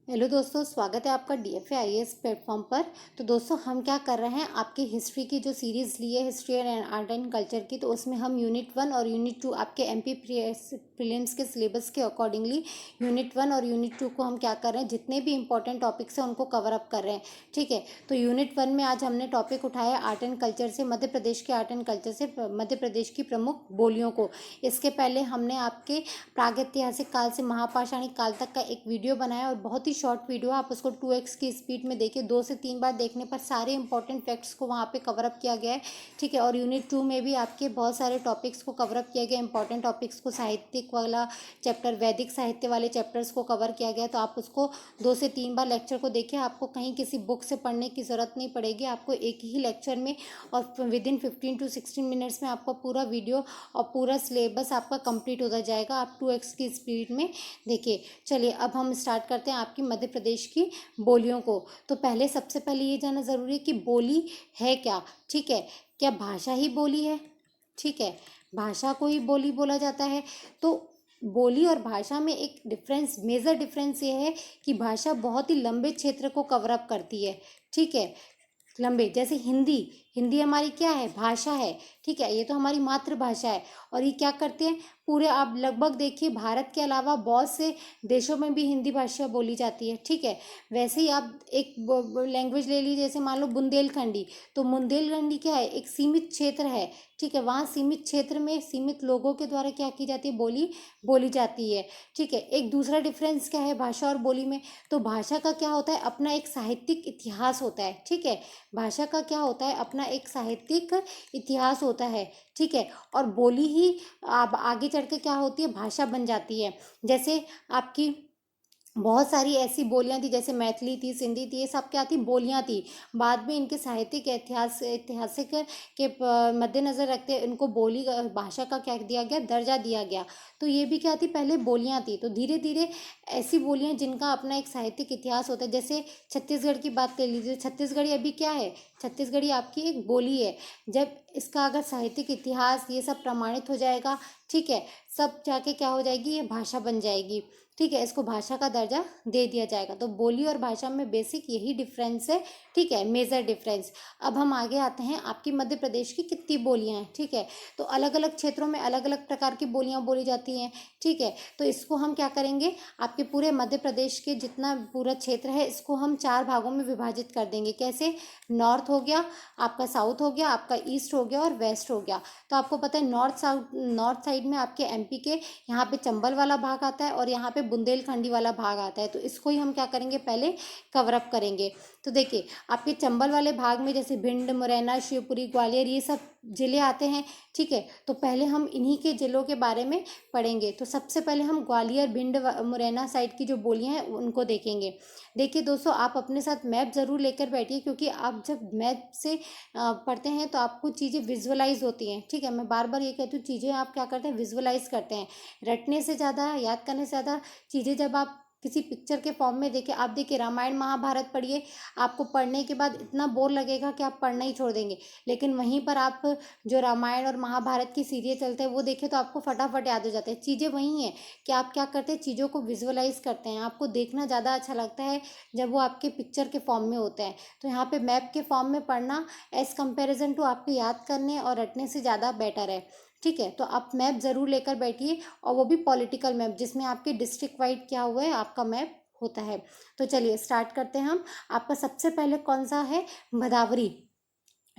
Hello दोस्तों, स्वागत है आपका DFA IAS प्लेटफॉर्म पर। तो दोस्तों, हम क्या कर रहे हैं, आपकी हिस्ट्री की जो सीरीज़ ली है, history and art and culture की, तो उसमें हम यूनिट 1 और यूनिट 2 आपके MP प्रीलिम्स के सिलेबस के अकॉर्डिंगली यूनिट 1 और यूनिट 2 को हम क्या कर रहे हैं, जितने भी इंपॉर्टेंट टॉपिक्स हैं उनको कवर अप कर रहे हैं। ठीक है, तो यूनिट 1 में आज हमने टॉपिक उठाया आर्ट एंड कल्चर से, मध्य प्रदेश के आर्ट एंड कल्चर से मध्य प्रदेश की प्रमुख बोलियों को। इसके पहले हमने आपके प्रागैतिहासिक काल से महापाषाणिक काल तक का एक वीडियो बनाया और बहुत ही शॉर्ट वीडियो, आप उसको 2x की स्पीड में देखिए। 2 से 3 बार देखने पर सारे इंपॉर्टेंट फैक्ट्स को वहाँ पे कवर अप किया गया है। ठीक है, और यूनिट 2 में भी आपके बहुत सारे टॉपिक्स को कवर अप किया गया, इंपॉर्टेंट टॉपिक्स को, साहित्यिक वाला चैप्टर, वैदिक साहित्य वाले चैप्टर्स को कवर किया गया। तो आप उसको 2 से 3 बार लेक्चर को देखिए, आपको कहीं किसी बुक से पढ़ने की ज़रूरत नहीं पड़ेगी। आपको एक ही लेक्चर में और विदिन 15 to 16 मिनट्स में आपका पूरा वीडियो और पूरा सिलेबस आपका कंप्लीट होता जाएगा। आप 2x की स्पीड में देखिए। चलिए, अब हम स्टार्ट करते हैं आपकी मध्य प्रदेश की बोलियों को। तो पहले, सबसे पहले ये जानना ज़रूरी है कि बोली है क्या। ठीक है, क्या भाषा ही बोली है? ठीक है, भाषा को ही बोली बोला जाता है। तो बोली और भाषा में एक डिफरेंस, मेजर डिफरेंस ये है कि भाषा बहुत ही लंबे क्षेत्र को कवर अप करती है। ठीक है, लंबे, जैसे हिंदी। हिंदी हमारी क्या है? भाषा है। ठीक है, ये तो हमारी मातृभाषा है। और ये क्या करते हैं, पूरे आप लगभग देखिए, भारत के अलावा बहुत से देशों में भी हिंदी भाषा बोली जाती है। ठीक है, वैसे ही आप एक लैंग्वेज ले लीजिए, जैसे मान लो बुंदेलखंडी। तो बुंदेलखंडी क्या है? एक सीमित क्षेत्र है। ठीक है, वहाँ सीमित क्षेत्र में सीमित लोगों के द्वारा क्या की जाती है, बोली बोली जाती है। ठीक है, एक दूसरा डिफरेंस क्या है भाषा और बोली में? तो भाषा का क्या होता है, अपना एक साहित्यिक इतिहास होता है। ठीक है, भाषा का क्या होता है, अपना एक साहित्यिक इतिहास होता है। ठीक है, और बोली ही अब आगे चढ़ के क्या होती है, भाषा बन जाती है। जैसे आपकी बहुत सारी ऐसी बोलियां थी, जैसे मैथिली थी, सिंधी थी, ये सब क्या थी, बोलियां थी। बाद में इनके साहित्यिक ऐतिहासिक के मद्देनजर रखते इनको बोली भाषा का क्या दिया गया, दर्जा दिया गया। तो ये भी क्या थी, पहले बोलियां थी। तो धीरे धीरे ऐसी बोलियां जिनका अपना एक साहित्यिक इतिहास होता है, जैसे छत्तीसगढ़ की बात कर लीजिए। छत्तीसगढ़ी अभी क्या है, छत्तीसगढ़ी आपकी एक बोली है। जब इसका अगर साहित्यिक इतिहास ये सब प्रमाणित हो जाएगा, ठीक है, सब जाके क्या हो जाएगी, ये भाषा बन जाएगी। ठीक है, इसको भाषा का दर्जा दे दिया जाएगा। तो बोली और भाषा में बेसिक यही डिफरेंस है। ठीक है, मेजर डिफरेंस। अब हम आगे आते हैं, आपकी मध्य प्रदेश की कितनी बोलियां हैं। ठीक है, तो अलग अलग क्षेत्रों में अलग अलग प्रकार की बोलियां बोली जाती हैं। ठीक है, तो इसको हम क्या करेंगे, आपके पूरे मध्य प्रदेश के जितना पूरा क्षेत्र है, इसको हम 4 भागों में विभाजित कर देंगे। कैसे? नॉर्थ हो गया आपका, साउथ हो गया आपका, ईस्ट हो गया और वेस्ट हो गया। तो आपको पता है, नॉर्थ साइड में आपके MP के यहाँ पे चंबल वाला भाग आता है और यहाँ पे बुंदेलखंडी वाला भाग आता है। तो इसको ही हम क्या करेंगे, पहले कवर अप करेंगे। तो देखिए, आपके चंबल वाले भाग में जैसे भिंड, मुरैना, शिवपुरी, ग्वालियर, ये सब जिले आते हैं। ठीक है, तो पहले हम इन्हीं के जिलों के बारे में पढ़ेंगे। तो सबसे पहले हम ग्वालियर, भिंड, मुरैना साइड की जो बोलियां हैं उनको देखेंगे। देखिए दोस्तों, आप अपने साथ मैप ज़रूर लेकर बैठिए, क्योंकि आप जब मैप से पढ़ते हैं तो आपको चीज़ें विजुअलाइज होती हैं। ठीक है, मैं बार बार ये कहती हूँ, चीज़ें आप क्या करते हैं, विजुअलाइज करते हैं। रटने से ज़्यादा, याद करने से ज़्यादा चीज़ें जब आप किसी पिक्चर के फॉर्म में देखें, आप देखिए रामायण महाभारत पढ़िए, आपको पढ़ने के बाद इतना बोर लगेगा कि आप पढ़ना ही छोड़ देंगे। लेकिन वहीं पर आप जो रामायण और महाभारत की सीरियल चलते हैं वो देखें तो आपको फटाफट याद हो जाते हैं। चीज़ें वही हैं कि आप क्या करते हैं, चीज़ों को विजुअलाइज करते हैं। आपको देखना ज़्यादा अच्छा लगता है जब वो आपके पिक्चर के फॉर्म में होते हैं। तो यहाँ पे मैप के फॉर्म में पढ़ना एज़ कंपेरिजन टू आपके याद करने और रटने से ज़्यादा बेटर है। ठीक है, तो आप मैप ज़रूर लेकर बैठिए, और वो भी पॉलिटिकल मैप, जिसमें आपके डिस्ट्रिक्ट वाइड क्या हुआ है, आपका मैप होता है। तो चलिए स्टार्ट करते हैं हम। आपका सबसे पहले कौन सा है, भदावरी।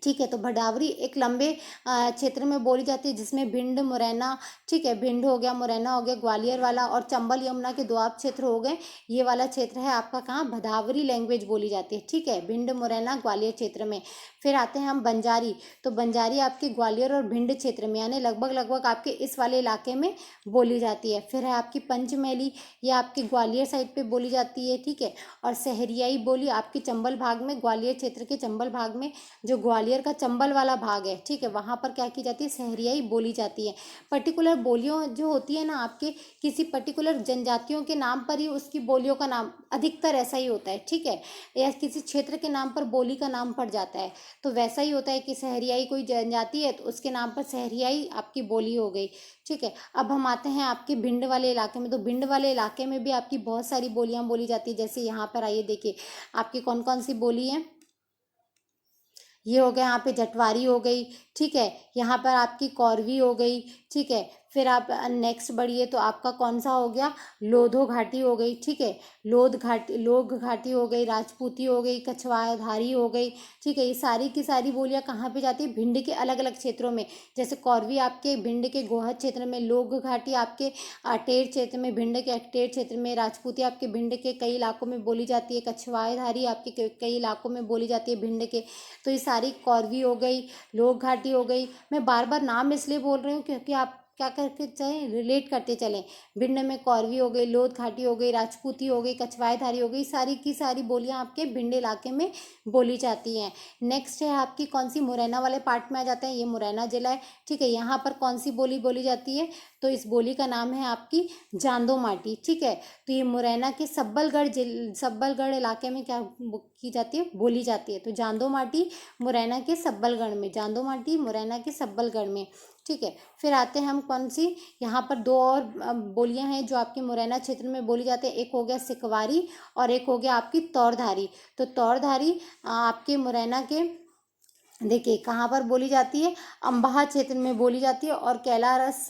ठीक है, तो भदावरी एक लंबे क्षेत्र में बोली जाती है, जिसमें भिंड, मुरैना, ठीक है, भिंड हो गया, मुरैना हो गया, ग्वालियर वाला, और चंबल यमुना के दोआब क्षेत्र हो गए। ये वाला क्षेत्र है आपका कहाँ, भदावरी लैंग्वेज बोली जाती है। ठीक है, भिंड, मुरैना, ग्वालियर क्षेत्र में। फिर आते हैं हम बंजारी। तो बंजारी आपके ग्वालियर और भिंड क्षेत्र में, यानी लगभग लगभग आपके इस वाले इलाके में बोली जाती है। फिर है आपकी पंचमैली, ये आपके ग्वालियर साइड पे बोली जाती है। ठीक है, और सहरियाई बोली आपके चंबल भाग में, ग्वालियर क्षेत्र के चंबल भाग में, जो ग्वालियर ग्वालियर का चंबल वाला भाग है, ठीक है, वहाँ पर क्या की जाती है, सहरियाई बोली जाती है। पर्टिकुलर बोलियों जो होती है ना आपके, किसी पर्टिकुलर जनजातियों के नाम पर ही उसकी बोलियों का नाम अधिकतर ऐसा ही होता है, ठीक है, या किसी क्षेत्र के नाम पर बोली का नाम पड़ जाता है। तो वैसा ही होता है कि सहरियाई कोई जनजाति है तो उसके नाम पर सहरियाई आपकी बोली हो गई, ठीक है। अब हम आते हैं आपके भिंड वाले इलाके में। तो भिंड वाले इलाके में भी आपकी बहुत सारी बोलियां बोली जाती है। जैसे यहाँ पर आइए देखिए आपकी कौन कौन सी बोली है। ये हो गया यहाँ पे जटवारी हो गई, ठीक है, यहाँ पर आपकी कौरवी हो गई, ठीक है। फिर आप नेक्स्ट बढ़िए तो आपका कौन सा हो गया, लोधो घाटी हो गई, ठीक है, लोग घाटी हो गई, राजपूती हो गई, कछवाधारी हो गई, ठीक है। ये सारी की सारी बोलियां कहाँ पे जाती है, भिंड के अलग अलग क्षेत्रों में। जैसे कौरवी आपके भिंड के गोहद क्षेत्र में, लोग घाटी आपके अटेर क्षेत्र में, भिंड के अटेर क्षेत्र में, राजपूती आपके भिंड के कई इलाकों में बोली जाती है, कछवाधारी आपके कई इलाकों में बोली जाती है भिंड के। तो ये सारी कौरवी हो गई, लोग घाटी हो गई। मैं बार बार नाम इसलिए बोल रही हूँ क्योंकि आप क्या करके चलें, रिलेट करते चलें। भिंड में कौरवी हो गई, लोध घाटी हो गई, राजपूती हो गई, कछवाएधारी हो गई, सारी की सारी बोलियां आपके भिंड इलाके में बोली जाती हैं। नेक्स्ट है आपकी कौन सी, मुरैना वाले पार्ट में आ जाते हैं। ये मुरैना जिला है, ठीक है। यहाँ पर कौन सी बोली बोली जाती है, तो इस बोली का नाम है आपकी जांदो माटी, ठीक है। तो ये मुरैना के सब्बलगढ़ इलाके में क्या की जाती है, बोली जाती है। तो जांदो माटी मुरैना के सब्बलगढ़ में, जांदो माटी मुरैना के सब्बलगढ़ में, ठीक है। फिर आते हैं हम कौन सी, यहाँ पर दो और बोलियां हैं जो आपके मुरैना क्षेत्र में बोली जाती है। एक हो गया सिकवारी और एक हो गया आपकी तौरधारी। तो तौरधारी आपके मुरैना के देखिए कहाँ पर बोली जाती है, अम्बाहा क्षेत्र में बोली जाती है। और कैलारस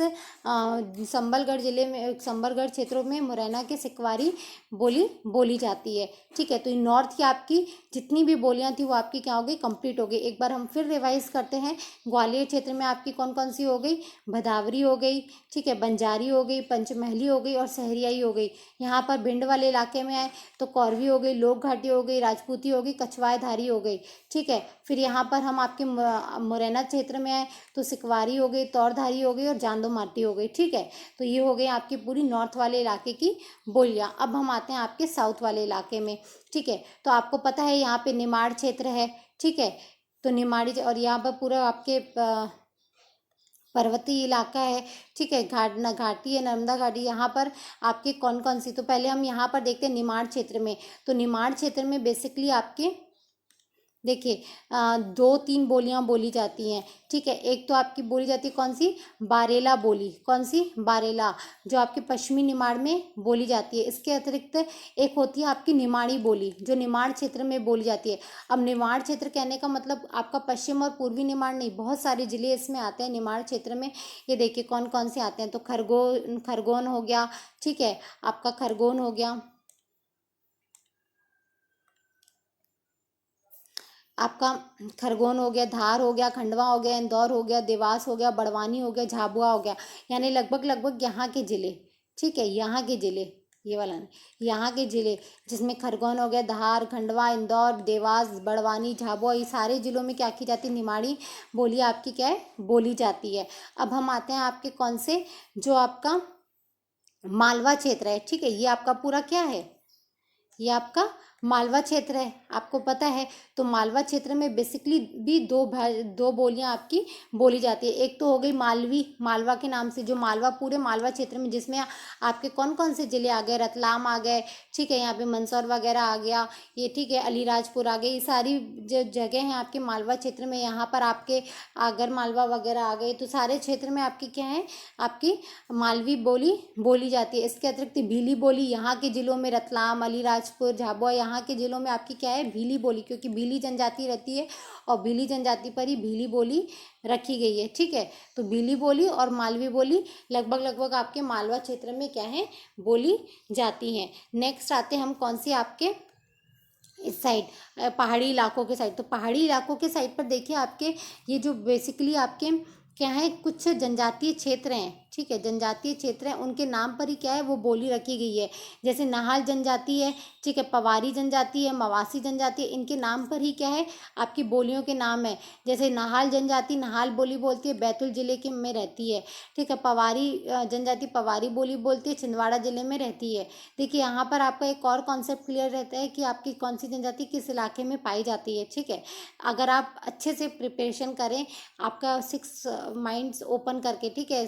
संबलगढ़ जिले में, संबलगढ़ क्षेत्रों में मुरैना के सिकवारी बोली जाती है, ठीक है। तो नॉर्थ की आपकी जितनी भी बोलियां थी वो आपकी क्या हो गई, कंप्लीट हो गई। एक बार हम फिर रिवाइज करते हैं। ग्वालियर क्षेत्र में आपकी कौन कौन सी हो गई, भदावरी हो गई, ठीक है, बंजारी हो गई, पंचमहली हो गई और सहरियाई हो गई। यहाँ पर भिंड वाले इलाके में आए तो कौरवी हो गई, लोग घाटी हो गई, राजपूती हो गई, कछवाएधारी हो गई, ठीक है। फिर यहाँ पर हम आपके मुरैना क्षेत्र में आए तो सिकवारी हो गई, तौरधारी हो गई और जांदो माटी हो गई, ठीक है। तो ये हो गई आपकी पूरी नॉर्थ वाले इलाके की बोलियां। अब हम आते हैं आपके साउथ वाले इलाके में, ठीक है। तो आपको पता है यहाँ पे निमाड़ क्षेत्र है, ठीक है। तो निमाड़ी और यहाँ पर पूरा आपके पर्वतीय इलाका है, ठीक है, घाटी है, नर्मदा घाटी। यहाँ पर आपके कौन कौन सी, तो पहले हम यहाँ पर देखते हैं निमाड़ क्षेत्र में। तो निमाड़ क्षेत्र में बेसिकली आपके देखिए दो तीन बोलियां बोली जाती हैं, ठीक है। एक तो आपकी बोली जाती है कौन सी, बारेला बोली, कौन सी, बारेला, जो आपके पश्चिमी निमाड़ में बोली जाती है। इसके अतिरिक्त एक होती है आपकी निमाड़ी बोली जो निमाड़ क्षेत्र में बोली जाती है। अब निमाड़ क्षेत्र कहने का मतलब आपका पश्चिम और पूर्वी निमाड़ नहीं, बहुत सारे जिले इसमें आते हैं निमाड़ क्षेत्र में। ये देखिए कौन कौन से आते हैं, तो खरगोन हो गया, ठीक है, आपका खरगोन हो गया, आपका खरगोन हो गया, धार हो गया, खंडवा हो गया, इंदौर हो गया, देवास हो गया, बड़वानी हो गया, झाबुआ हो गया। यानी लगभग लगभग यहाँ के जिले, ठीक है, यहाँ के जिले, ये वाला नहीं, यहाँ के जिले जिसमें खरगोन हो गया, धार, खंडवा, इंदौर, देवास, बड़वानी, झाबुआ, ये सारे जिलों में क्या की जाती है, निमाड़ी बोली आपकी क्या है, बोली जाती है। अब हम आते हैं आपके कौन से, जो आपका मालवा क्षेत्र है, ठीक है। ये आपका पूरा क्या है, ये आपका मालवा क्षेत्र है, आपको पता है। तो मालवा क्षेत्र में बेसिकली भी दो बोलियां आपकी बोली जाती है। एक तो हो गई मालवी, मालवा के नाम से, जो मालवा पूरे मालवा क्षेत्र में, जिसमें आपके कौन कौन से जिले आ गए, रतलाम आ गए, ठीक है, यहाँ पे मंदसौर वगैरह आ गया, ये ठीक है, अलीराजपुर आ गए, ये सारी जो जगह हैं आपके मालवा क्षेत्र में। यहाँ पर आपके आगर मालवा वगैरह आ गए। तो सारे क्षेत्र में आपकी क्या है, आपकी मालवी बोली बोली जाती है। इसके अतिरिक्त भीली बोली यहाँ के जिलों में, रतलाम, अलीराजपुर, झाबुआ, यहाँ के जिलों में आपकी क्या है, भीली बोली, क्योंकि भीली जनजाति रहती है और भीली जनजाति पर ही भीली बोली रखी गई है, ठीक है। तो भीली बोली और मालवी बोली लगभग लगभग आपके मालवा क्षेत्र में क्या है, बोली जाती हैं। नेक्स्ट आते हैं हम कौन सी, आपके इस साइड पहाड़ी इलाकों के साइड। तो पहाड़ी इलाकों के साइड पर देखिए आपके ये जो बेसिकली आपके क्या है, कुछ जनजातीय क्षेत्र हैं, ठीक है, जनजातीय क्षेत्र हैं, उनके नाम पर ही क्या है वो बोली रखी गई है। जैसे नाहाल जनजाति है, ठीक है, पवारी जनजाति है, मवासी जनजाति है, इनके नाम पर ही क्या है आपकी बोलियों के नाम है। जैसे नाहाल जनजाति नाहाल बोली बोलती है, बैतूल जिले के में रहती है, ठीक है। पवारी जनजाति पवारी बोली बोलती है, छिंदवाड़ा जिले में रहती है। देखिए यहाँ पर आपका एक और कॉन्सेप्ट क्लियर रहता है कि आपकी कौन सी जनजाति किस इलाके में पाई जाती है, ठीक है। अगर आप अच्छे से प्रिपरेशन करें, आपका सिक्स माइंड्स ओपन करके, ठीक है,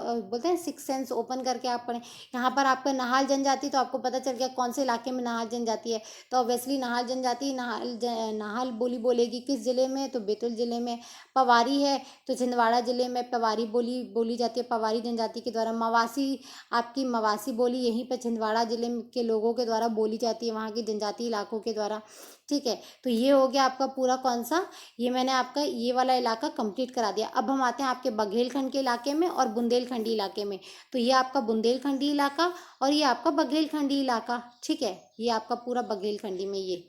बोलते हैं सिक्स सेंस ओपन करके आप पढ़ें। यहाँ पर आपका नाहाल जनजाति, तो आपको पता चल गया कौन से इलाके में नाहाल जनजाति है, तो ऑब्वियसली नाहाल जनजाति नाहाल बोली बोलेगी किस जिले में, तो बैतूल जिले में। पवारी है तो छिंदवाड़ा जिले में पवारी बोली बोली जाती है, पवारी जनजाति के द्वारा। मवासी, आपकी मवासी बोली यहीं पर छिंदवाड़ा जिले के लोगों के द्वारा बोली जाती है, वहाँ के जनजातीय इलाकों के द्वारा, ठीक है। तो ये हो गया आपका पूरा कौन सा, ये मैंने आपका ये वाला इलाका कंप्लीट करा दिया। अब हम आते हैं आपके बघेलखंड के इलाके में और बुंदेलखंडी इलाके में। तो ये आपका बुंदेलखंडी इलाका और ये आपका बघेलखंडी इलाका, ठीक है, ये आपका पूरा बघेलखंडी में ये,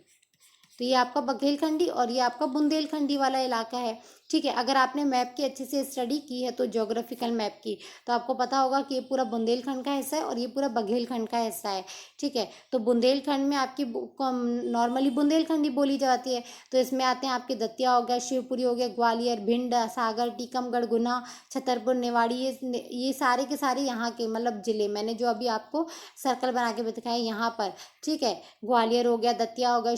तो ये आपका बघेलखंडी और ये आपका बुंदेलखंडी वाला इलाका है, ठीक है। अगर आपने मैप की अच्छे से स्टडी की है तो ज्योग्राफिकल मैप की, तो आपको पता होगा कि ये पूरा बुंदेलखंड का हिस्सा है और ये पूरा बघेलखंड का हिस्सा है, ठीक है। तो बुंदेलखंड में आपकी नॉर्मली बुंदेलखंडी बोली जाती है। तो इसमें आते हैं आपके दतिया हो गया, शिवपुरी हो गया, ग्वालियर, भिंड, सागर, टीकमगढ़, गुना, छतरपुर, निवाड़ी, ये सारे के सारे यहाँ के मतलब जिले मैंने जो अभी आपको सर्कल बना के दिखाए यहाँ पर, ठीक है। ग्वालियर हो गया, दतिया हो गया,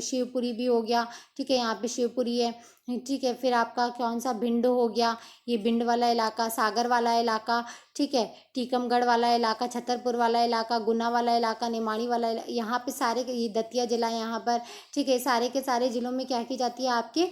शिवपुरी भी हो गया, ठीक है, यहाँ पे शिवपुरी है, ठीक है। फिर आपका कौन सा भिंड हो गया, ये भिंड वाला इलाका, सागर वाला इलाका, ठीक है, टीकमगढ़ वाला इलाका, छतरपुर वाला इलाका, गुना वाला इलाका, निमाड़ी वाला इलाका, यहाँ पे सारे ये दतिया जिला है यहाँ पर, ठीक है। सारे के सारे जिलों में क्या की जाती है आपके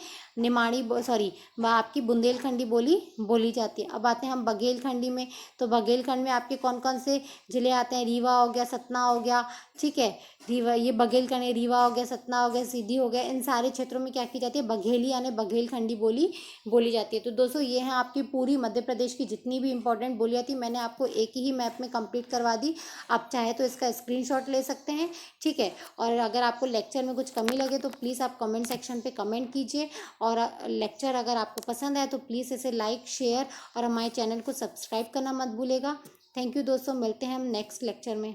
आपकी बुंदेलखंडी बोली बोली जाती है। अब आते हैं हम बघेलखंडी में। तो बघेलखंड में आपके कौन कौन से जिले आते हैं, रीवा हो गया, सतना हो गया, ठीक है। रीवा, ये बघेलखंड, रीवा हो गया, सतना हो गया, सीधी हो गया, इन सारे क्षेत्रों में क्या की जाती है बघेली यानी बघेलखंडी बोली बोली जाती है। तो दोस्तों ये है आपकी पूरी मध्य प्रदेश की जितनी भी इंपॉर्टेंट बोलियां थी मैंने आपको एक ही मैप में कंप्लीट करवा दी। आप चाहे तो इसका स्क्रीनशॉट ले सकते हैं, ठीक है। और अगर आपको लेक्चर में कुछ कमी लगे तो प्लीज़ आप कमेंट सेक्शन पे कमेंट कीजिए। और लेक्चर अगर आपको पसंद आए तो प्लीज़ इसे लाइक, शेयर और हमारे चैनल को सब्सक्राइब करना मत भूलेगा। थैंक यू दोस्तों, मिलते हैं हम नेक्स्ट लेक्चर में।